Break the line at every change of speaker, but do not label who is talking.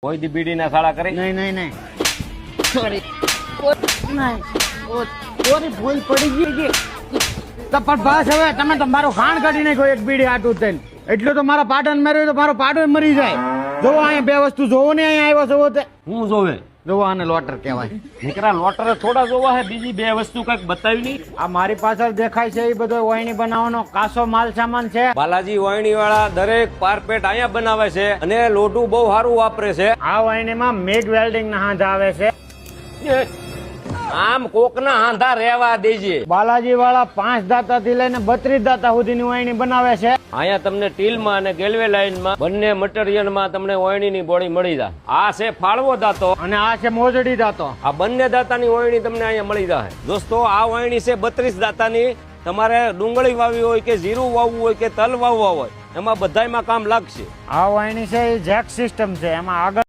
કોઈ દી બીડી ના શાળા કરી?
નહીં નહીં નહીં સોરી નહીં સોરી ભૂલ પડી ગઈ તો પણ બસ હવે તમે તો મારો ખાણ કાઢી નાખ્યો એક બીડી આટું થઈને એટલું તો મારા પાટણ મર્યો તો મારો પાટો મરી જાય. જોવો અહીંયા બે વસ્તુ જોવો ને અહીંયા આવ્યો જોવો તે
હું જોવે
જોવો આને લોટર કહેવાય.
નીકળા લોટરે થોડા જોવા હે, બીજી બે વસ્તુ કઈક બતાવી નહીં.
આ મારી પાછળ દેખાય છે એ બધો વાયણી બનાવવાનો કાસો માલ સામાન છે.
બાલાજી વાયણી વાળા દરેક પારપેટ અહીંયા બનાવે છે અને લોઢું બહુ સારું વાપરે છે.
આ વાયણીમાં મેગ વેલ્ડિંગ ના હાથ આવે છે.
આમ કોકના હાંધા રહેવા દેજે.
બાલાજી વાળા 5 દાતા થી લઈને 32 દાતા સુધીની વાયણી બનાવે છે.
અહીંયા તમને ટીલમાં અને ગેલવે લાઈનમાં બંને મટીરિયલમાં તમને વાયણીની બોડી મળી જાય. આ છે ફાળવો દાંતો
અને આ છે મોજડી દાંતો.
આ બંને દાંતાની વાયણી તમને અહીંયા મળી જાય. દોસ્તો આ વાયણી છે 32 દાંતાની. તમારે ડુંગળી વાવી હોય કે જીરું વાવવું હોય કે તલ વાવવા હોય એમાં બધાયમાં કામ લાગશે.
આ વાયણી છે એ જેક સિસ્ટમ છે. એમાં આગળ